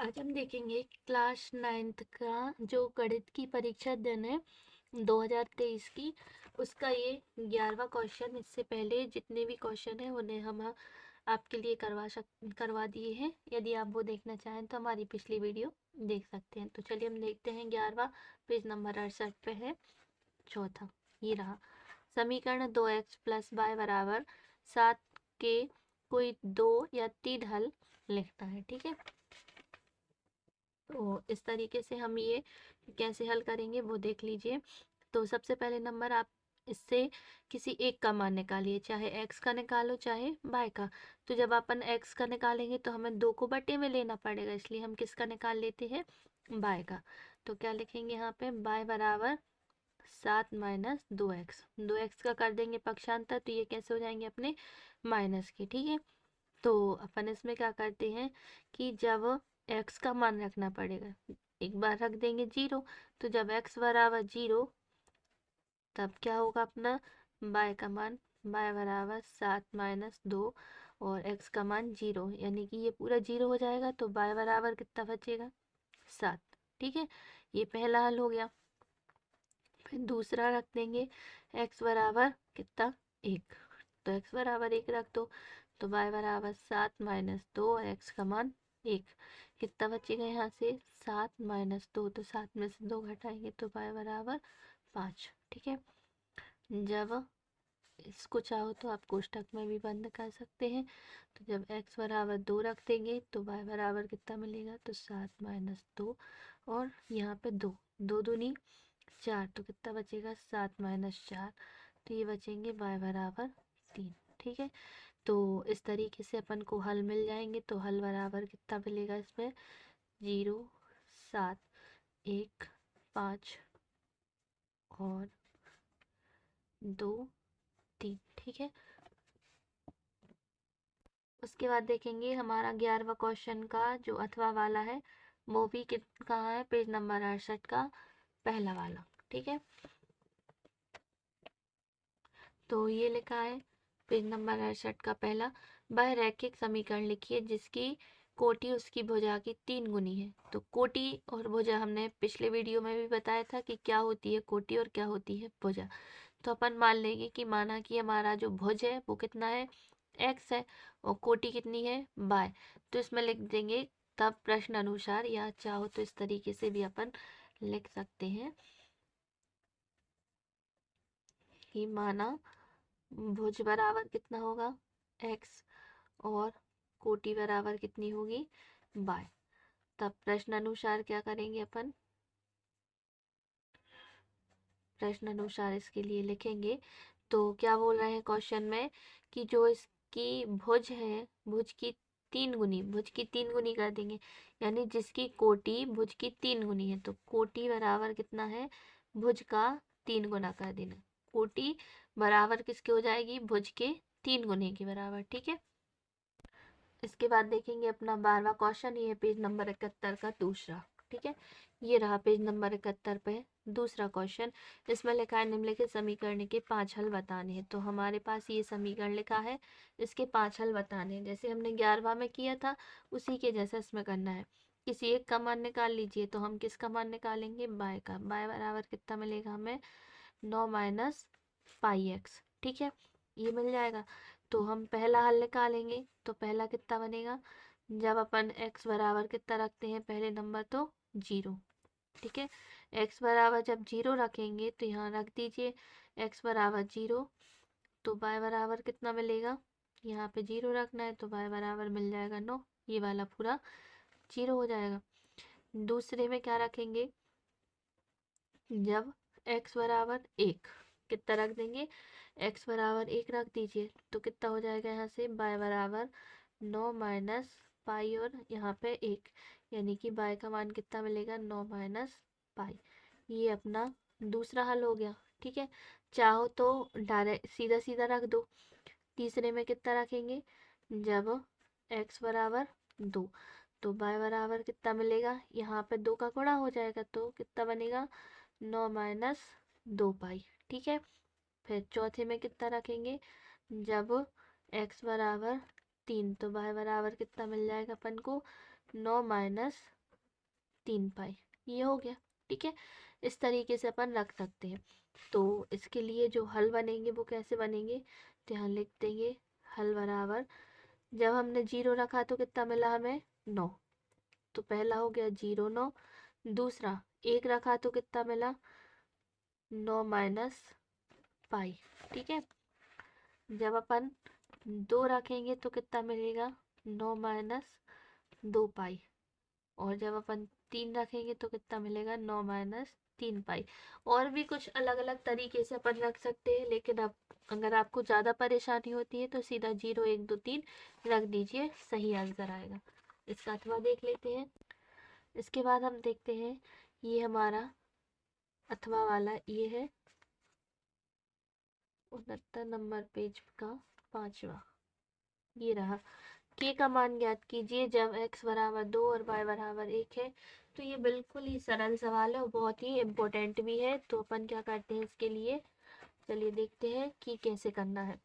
आज हम देखेंगे क्लास 9th का जो गणित की परीक्षा दिन है 2023 की, उसका ये 11वां क्वेश्चन। इससे पहले जितने भी क्वेश्चन हैं उन्हें हम आपके लिए करवा दिए हैं। यदि आप वो देखना चाहें तो हमारी पिछली वीडियो देख सकते हैं। तो चलिए हम देखते हैं 11वां, पेज नंबर 68 पे है, चौथा। ये रहा, समीकरण 2x प्लस वाई बराबर 7 के कोई 2 या 3 हल लिखता है। ठीक है, तो इस तरीके से हम ये कैसे हल करेंगे वो देख लीजिए। तो सबसे पहले नंबर आप इससे किसी एक का मान निकालिए, चाहे x का निकालो चाहे y का। तो जब अपन x का निकालेंगे तो हमें 2 को बटे में लेना पड़ेगा, इसलिए हम किसका निकाल लेते हैं, y का। तो क्या लिखेंगे यहाँ पे, y बराबर 7 माइनस 2x का कर देंगे पक्षांतर, तो ये कैसे हो जाएंगे अपने माइनस के। ठीक है, तो अपन इसमें क्या करते हैं कि जब x का मान रखना पड़ेगा, एक बार रख देंगे 0। तो जब x बराबर 0 तब क्या होगा अपना y का मान, y बराबर 7 माइनस 2 और x का मान 0, यानी कि ये पूरा 0 हो जाएगा। तो y बराबर कितना बचेगा, 7। ठीक है, ये पहला हल हो गया। फिर दूसरा रख देंगे, x बराबर कितना, 1। तो x बराबर 1 रख दो, तो y बराबर 7 माइनस 2, x का मान 1। कितना बचेगा यहाँ से, 7 माइनस 2, तो 7 में से 2 घटाएंगे तो y बराबर 5। ठीक है, जब इसको चाहो तो आप कोष्टक में भी बंद कर सकते हैं। तो जब x बराबर 2 रख देंगे तो y बराबर कितना मिलेगा, तो 7 माइनस 2 और यहाँ पे 2, 2 दूनी 4, तो कितना बचेगा, 7 माइनस 4, तो ये बचेंगे y बराबर 3। ठीक है, तो इस तरीके से अपन को हल मिल जाएंगे। तो हल बराबर कितना मिलेगा इसमें, 0, 7, 1, 5 और 2, 3। ठीक है, उसके बाद देखेंगे हमारा 11वां क्वेश्चन का जो अथवा वाला है, वो भी कहाँ है, पेज नंबर 68 का पहला वाला। ठीक है, तो ये लिखा है पेज नंबर 68 का पहला, वह रैखिक समीकरण लिखिए जिसकी कोटि उसकी भुजा की 3 गुनी है। तो कोटि और भुजा हमने पिछले वीडियो में भी बताया था कि क्या होती है कोटि और क्या होती है भुजा। तो अपन मान लेंगे कि माना कि हमारा जो भुज है वो कितना है, x है, और कोटि कितनी है, y। तो इसमें लिख देंगे तब प्रश्न अनुसार, या चाहो तो इस तरीके से भी अपन लिख सकते हैं कि माना भुज बराबर कितना होगा, x, और कोटि बराबर कितनी होगी, y। तब प्रश्न अनुसार क्या करेंगे अपन, प्रश्न अनुसार इसके लिए लिखेंगे। तो क्या बोल रहे हैं क्वेश्चन में कि जो इसकी भुज है, भुज की तीन गुनी कर देंगे, यानी जिसकी कोटि भुज की 3 गुनी है। तो कोटि बराबर कितना है, भुज का 3 गुना कर देना। कोटि बराबर किसके हो जाएगी, भुज के 3 गुने के बराबर। ठीक है, इसके बाद देखेंगे अपना 12वां क्वेश्चन, ये पेज नंबर 71 का दूसरा। ठीक है, ये रहा पेज नंबर 71 पे दूसरा क्वेश्चन। इसमें लिखा है निम्नलिखित समीकरण के 5 हल बताने हैं। तो हमारे पास ये समीकरण लिखा है, इसके 5 हल बताने हैं। जैसे हमने 11वां में किया था उसी के जैसा इसमें करना है। किसी एक का मान निकाल लीजिए, तो हम किसका मान निकालेंगे, बाय का। बाय बराबर कितना मिलेगा हमें, 9 माइनस पाई एक्स। ठीक है, ये मिल जाएगा। तो हम पहला हल निकालेंगे, तो पहला कितना बनेगा, जब अपन x बराबर कितना रखते हैं पहले नंबर, तो 0। ठीक है, x बराबर जब 0 रखेंगे तो यहाँ रख दीजिए x बराबर 0, तो y बराबर कितना मिलेगा, यहाँ पे 0 रखना है तो y बराबर मिल जाएगा 9, ये वाला पूरा 0 हो जाएगा। दूसरे में क्या रखेंगे, जब x बराबर 1, कितना रख देंगे, x बराबर 1 रख दीजिए, तो कितना हो जाएगा यहाँ से, y बराबर 9 माइनस पाई और यहाँ पे 1, यानी कि y का मान कितना मिलेगा, 9 माइनस पाई। ये अपना दूसरा हल हो गया। ठीक है, चाहो तो डायरेक्ट सीधा सीधा रख दो। तीसरे में कितना रखेंगे, जब x बराबर 2, तो y बराबर कितना मिलेगा, यहाँ पे 2 का गुणा हो जाएगा, तो कितना बनेगा, 9 माइनस 2 पाई। ठीक है, फिर चौथे में कितना रखेंगे, जब x बराबर 3, तो y बराबर कितना मिल जाएगा अपन को, 9 माइनस 3 पाई, ये हो गया। ठीक है, इस तरीके से अपन रख सकते हैं। तो इसके लिए जो हल बनेंगे वो कैसे बनेंगे, तो यहाँ लिख देंगे हल बराबर, जब हमने 0 रखा तो कितना मिला हमें 9, तो पहला हो गया 0 9, दूसरा 1 रखा तो कितना मिला 9 माइनस पाई। ठीक है, जब अपन 2 रखेंगे तो कितना मिलेगा 9 माइनस 2 पाई, और जब अपन 3 रखेंगे तो कितना मिलेगा 9 माइनस 3 पाई। और भी कुछ अलग अलग तरीके से अपन रख सकते हैं, लेकिन अब अगर आपको ज़्यादा परेशानी होती है तो सीधा 0 1 2 3 रख दीजिए, सही आंसर आएगा। इसका अथवा देख लेते हैं। इसके बाद हम देखते हैं, ये हमारा अथवा वाला ये है 69 नंबर पेज का 5वां, ये रहा। के का मान ज्ञात कीजिए जब x बराबर 2 और y बराबर 1 है। तो ये बिल्कुल ही सरल सवाल है और बहुत ही इम्पोर्टेंट भी है। तो अपन क्या करते हैं इसके लिए, चलिए देखते हैं कि कैसे करना है।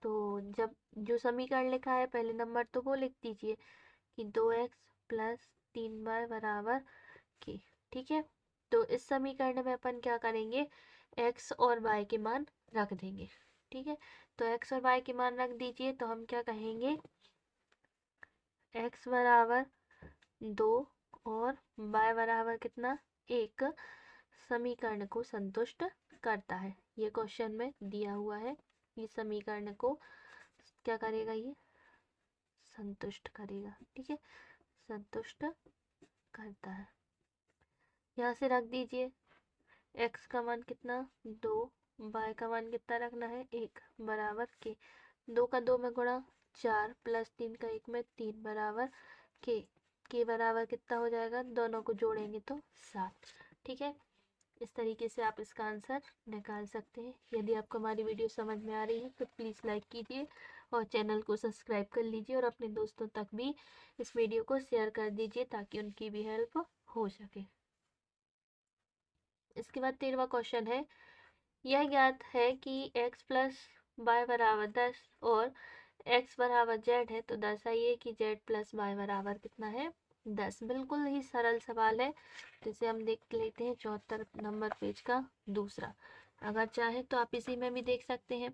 तो जब जो समीकरण लिखा है पहले नंबर तो वो लिख दीजिए कि 2x प्लस 3y बराबर के। ठीक है, तो इस समीकरण में अपन क्या करेंगे, x और y के मान रख देंगे। ठीक है, तो x और y के मान रख दीजिए, तो हम क्या कहेंगे, x बराबर 2 और y बराबर कितना 1 समीकरण को संतुष्ट करता है। ये क्वेश्चन में दिया हुआ है, ये समीकरण को क्या करेगा, ये संतुष्ट करेगा। ठीक है, संतुष्ट करता है। यहाँ से रख दीजिए, x का मान कितना 2, y का मान कितना रखना है 1 बराबर के 2 का 2 में गुणा 4 प्लस 3 का 1 में 3 बराबर के बराबर कितना हो जाएगा, दोनों को जोड़ेंगे तो 7। ठीक है, इस तरीके से आप इसका आंसर निकाल सकते हैं। यदि आपको हमारी वीडियो समझ में आ रही है तो प्लीज़ लाइक कीजिए और चैनल को सब्सक्राइब कर लीजिए और अपने दोस्तों तक भी इस वीडियो को शेयर कर दीजिए ताकि उनकी भी हेल्प हो सके। इसके बाद 13वां क्वेश्चन है, यह ज्ञात है कि x प्लस वाई बराबर 10 और x बराबर z है, तो दर्शाइए कि z प्लस वाई बराबर कितना है 10। बिल्कुल ही सरल सवाल है, तो इसे हम देख लेते हैं 74 नंबर पेज का दूसरा। अगर चाहे तो आप इसी में भी देख सकते हैं।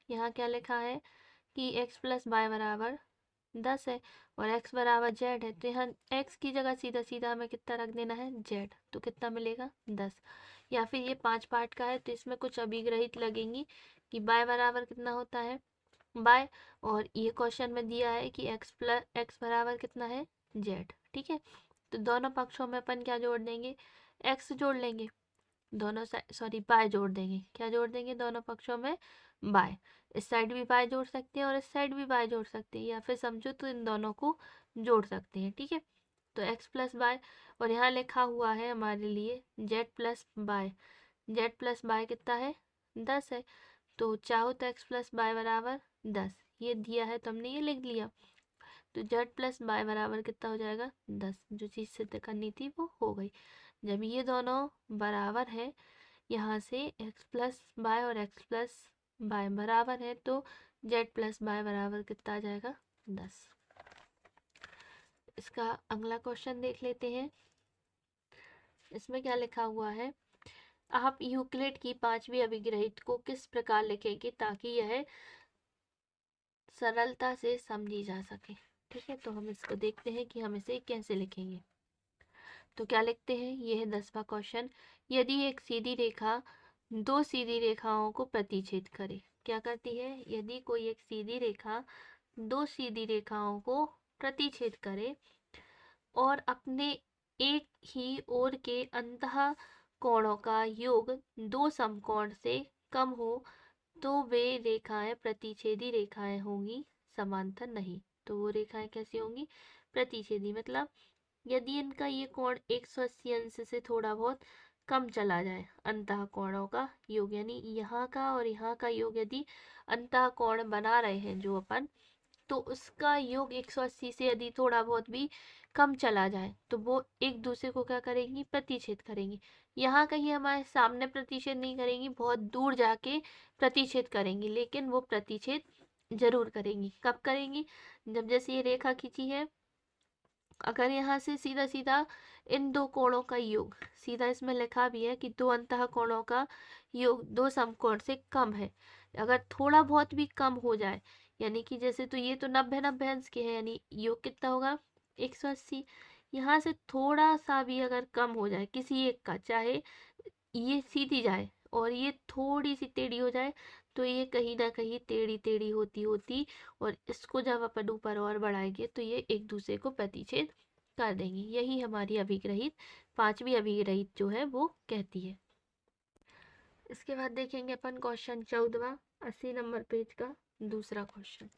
यहाँ क्या लिखा है कि x प्लस वाई बराबर 10 है और x बराबर z है, तो यहाँ x की जगह सीधा सीधा हमें कितना रख देना है z, तो कितना मिलेगा 10। या फिर ये 5 पार्ट का है तो इसमें कुछ अभिग्रहित लगेंगी कि y बराबर कितना होता है y, और ये क्वेश्चन में दिया है कि x बराबर कितना है z। ठीक है, तो दोनों पक्षों में अपन क्या जोड़ देंगे, x जोड़ लेंगे, दोनों सॉरी y जोड़ देंगे, क्या जोड़ देंगे दोनों पक्षों में y। इस साइड भी y जोड़ सकते हैं और इस साइड भी y जोड़ सकते हैं, या फिर समझो तो इन दोनों को जोड़ सकते हैं। ठीक है, तो x प्लस वाई, और यहाँ लिखा हुआ है हमारे लिए z plus y, z plus y कितना है 10 है, तो चाहो तो x प्लस वाई बराबर 10, ये दिया है तो हमने ये लिख लिया, तो z प्लस वाई बराबर कितना हो जाएगा 10। जो चीज़ सिद्ध करनी थी वो हो गई। जब ये दोनों बराबर है, यहाँ से x प्लस वाई और x प्लस वाई बराबर है, तो z प्लस वाई बराबर कितना आ जाएगा 10। इसका अगला क्वेश्चन देख लेते हैं। इसमें क्या लिखा हुआ है, आप यूक्लिड की 5वीं अभिग्रहित को किस प्रकार लिखेंगे ताकि यह सरलता से समझी जा सके। ठीक है, तो हम इसको देखते हैं कि हम इसे कैसे लिखेंगे। तो क्या लिखते हैं, ये है 10वां क्वेश्चन, यदि एक सीधी रेखा दो सीधी रेखाओं को प्रतिच्छेद करे। क्या करती है, यदि कोई एक सीधी रेखा दो सीधी रेखाओं को प्रतिच्छेद करे और अपने एक ही ओर के अंतः कोणों का योग दो समकोण से कम हो तो वे रेखाएं प्रतिच्छेदी रेखाएं होंगी, समांतर नहीं। तो वो रेखाएं कैसी होंगी, प्रतिच्छेदी, मतलब यदि इनका ये कोण 180 अंश से थोड़ा बहुत कम चला जाए, अंतः कोणों का योग, यानी यहाँ का और यहाँ का योग यदि अंतः कोण बना रहे हैं जो अपन, तो उसका योग 180 से यदि थोड़ा बहुत भी कम चला जाए तो वो एक दूसरे को क्या करेंगी, प्रतिच्छेद करेंगी। यहाँ कहीं हमारे सामने प्रतिच्छेद नहीं करेंगी, बहुत दूर जाके प्रतिच्छेद करेंगी, लेकिन वो प्रतिच्छेद जरूर करेंगी। कब करेंगी? जब जैसे ये रेखा खींची है, अगर यहाँ से सीधा सीधा इन दो कोणों का योग, सीधा इसमें लिखा भी है कि दो अंतः कोणों का योग दो समकोण से कम है। अगर थोड़ा बहुत भी कम हो जाए, यानी कि जैसे तो ये तो 90 अंश के हैं, यानी योग कितना होगा 180। यहाँ से थोड़ा सा भी अगर कम हो जाए किसी एक का, चाहे ये सीधी जाए और ये थोड़ी सी टेढ़ी हो जाए, तो ये कहीं ना कहीं टेढ़ी टेढ़ी होती होती, और इसको जब अपन ऊपर और बढ़ाएंगे तो ये एक दूसरे को प्रतिच्छेद कर देंगी। यही हमारी अभिग्रहित, पांचवी अभिग्रहित जो है वो कहती है। इसके बाद देखेंगे अपन क्वेश्चन 14वां, 80 नंबर पेज का दूसरा क्वेश्चन।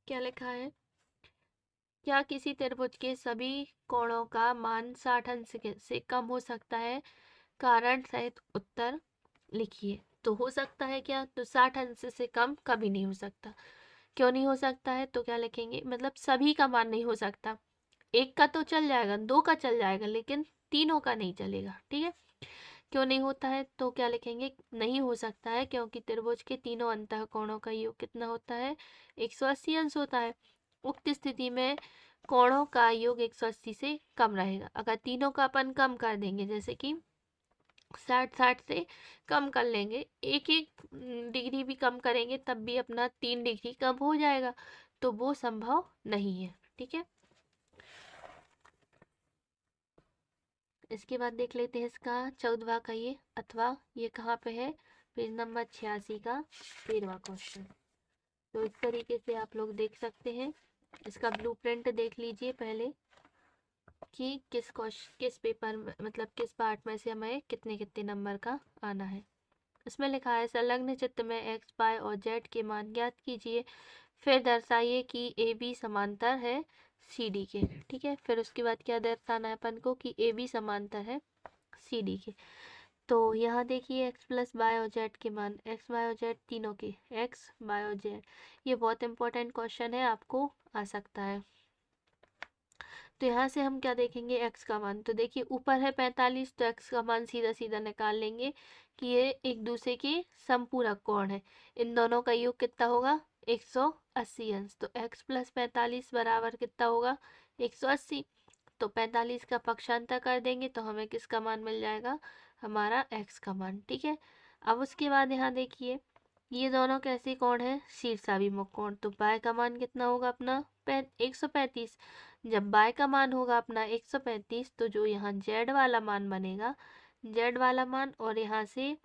क्या लिखा है? क्या किसी त्रिभुज के सभी कोणों का मान 60 अंश से कम हो सकता है? कारण सहित उत्तर लिखिए। तो हो सकता है क्या? तो 60 अंश से कम कभी नहीं हो सकता। क्यों नहीं हो सकता है? तो क्या लिखेंगे, मतलब सभी का मान नहीं हो सकता। एक का तो चल जाएगा, दो का चल जाएगा, लेकिन तीनों का नहीं चलेगा। ठीक है, क्यों नहीं होता है? तो क्या लिखेंगे, नहीं हो सकता है क्योंकि त्रिभुज के तीनों अंतः कोणों का योग कितना होता है? 180 अंश होता है। उक्त स्थिति में कोणों का योग 180 से कम रहेगा। अगर तीनों का अपन कम कर देंगे, जैसे कि 60 से कम कर लेंगे, एक एक डिग्री भी कम करेंगे तब भी अपना 3 डिग्री कम हो जाएगा, तो वो संभव नहीं है। ठीक है, इसके बाद देख लेते हैं इसका 14वां का ये, अथवा ये कहाँ पे है? पेज नंबर 86 का 13वां क्वेश्चन। तो इस तरीके से आप लोग देख सकते हैं। इसका ब्लूप्रिंट देख लीजिए पहले कि किस पेपर में, मतलब किस पार्ट में से हमें कितने कितने नंबर का आना है। इसमें लिखा है संलग्न चित्र में एक्स, वाई और जेड के मान ज्ञात कीजिए, फिर दर्शाइए कि ए बी समांतर है सी डी के। ठीक है, फिर उसके बाद क्या दर्शाना है अपन को कि ए बी समांतर है सी डी के। तो यहाँ देखिए एक्स प्लस वाई और जेड के मान, एक्स वाई और जेड तीनों के, एक्स वाई और जेड, ये बहुत इंपॉर्टेंट क्वेश्चन है, आपको आ सकता है। तो यहाँ से हम क्या देखेंगे, x का मान, तो देखिए ऊपर है 45, तो x का मान सीधा सीधा निकाल लेंगे कि ये एक दूसरे के समपूरक कोण है। इन दोनों का योग कितना होगा? 180 अंश। तो x प्लस 45 बराबर कितना होगा? 180। तो 45 का पक्षांतर कर देंगे तो हमें किसका मान मिल जाएगा? हमारा x का मान। ठीक है, अब उसके बाद यहाँ देखिए ये दोनों कैसे कोण है? शीर्षाभिमुख कोण। तो बाय का मान कितना होगा अपना? 135। जब बाय का मान होगा अपना 135, तो जो यहाँ जेड वाला मान बनेगा, जेड वाला मान, और यहाँ से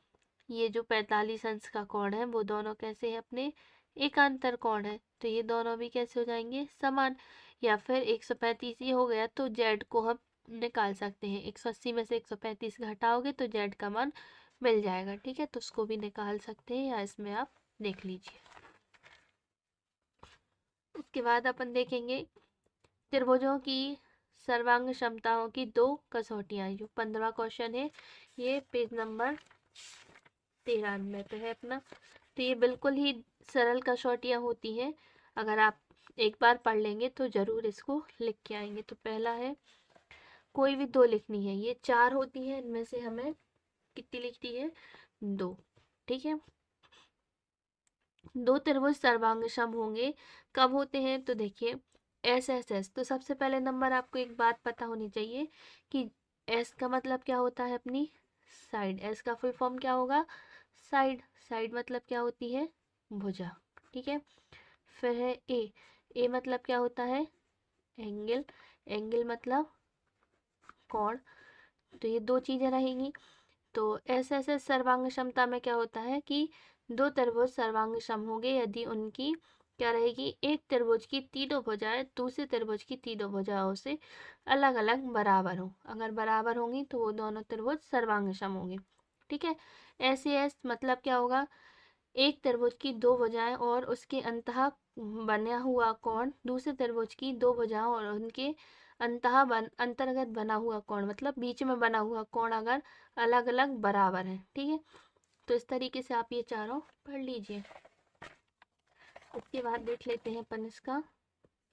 ये जो 45 अंश का कोण है, वो दोनों कैसे है अपने? एकांतर कोण है। तो ये दोनों भी कैसे हो जाएंगे? समान। या फिर 135 ये हो गया तो जेड को हम निकाल सकते हैं, 180 में से 135 घटाओगे तो जेड का मान मिल जाएगा। ठीक है, तो उसको भी निकाल सकते हैं, या इसमें आप देख लीजिए। उसके बाद अपन देखेंगे त्रिभुजों की सर्वांग क्षमताओं की दो कसौटियां। जो 15वां क्वेश्चन है, ये पेज नंबर 93 पे है अपना। तो ये बिल्कुल ही सरल कसौटियां होती हैं, अगर आप एक बार पढ़ लेंगे तो जरूर इसको लिख के आएंगे। तो पहला है, कोई भी दो लिखनी है, ये चार होती है, इनमें से हमें कितनी लिखनी है? दो। ठीक है, दो त्रिभुज सर्वांगसम होंगे, कब होते हैं? तो देखिए एस एस एस, तो सबसे पहले नंबर आपको एक बात पता होनी चाहिए कि एस का मतलब क्या होता है? अपनी साइड। एस का फुल फॉर्म क्या होगा? साइड। साइड मतलब क्या होती है? भुजा। ठीक है, फिर है ए मतलब क्या होता है? एंगल। एंगल मतलब कोण। तो ये दो चीजें रहेंगी। तो एस एस एस सर्वांग क्षमता में क्या होता है कि दो त्रिभुज सर्वांग सम होंगे यदि उनकी क्या रहेगी? एक त्रिभुज की तीनों भुजाएं दूसरे त्रिभुज की तीनों भुजाओं से अलग अलग बराबर हो। अगर बराबर होंगी तो वो दोनों त्रिभुज सर्वांग सम होंगे। ठीक है, ऐसे एस मतलब क्या होगा? एक त्रिभुज की दो भुजाएं और उसके अंतः बना हुआ कोण दूसरे त्रिभुज की दो भुजाओं और उनके अंतर्गत बना हुआ कोण, मतलब बीच में बना हुआ कोण अगर अलग अलग बराबर है। ठीक है, तो इस तरीके से आप ये चारों पढ़ लीजिए। उसके बाद देख लेते हैं अपन इसका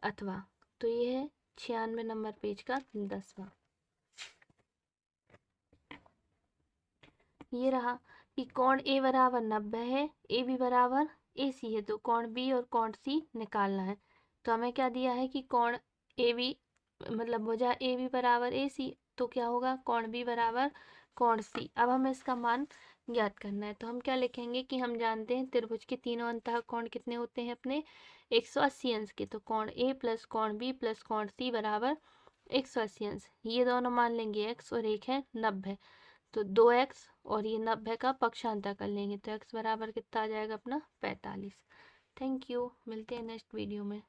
अथवा। तो ये है 96 नंबर पेज का 10वां। ये रहा कि कोण ए बराबर 90 है, ए बी बराबर ए सी है, तो कोण बी और कोण सी निकालना है। तो हमें क्या दिया है कि कोण ए बी मतलब भुजा ए बी बराबर ए सी, तो क्या होगा कोण बी बराबर कोण सी। अब हमें इसका मान ज्ञात करना है, तो हम क्या लिखेंगे कि हम जानते हैं त्रिभुज के तीनों अंतः कोण कितने होते हैं अपने 180 अंश के। तो कोण ए प्लस कोण बी प्लस कोण सी बराबर 180 अंश। ये दोनों मान लेंगे x और एक है 90, तो 2x और ये 90 का पक्षांतर कर लेंगे, तो x बराबर कितना आ जाएगा अपना 45। थैंक यू, मिलते हैं नेक्स्ट वीडियो में।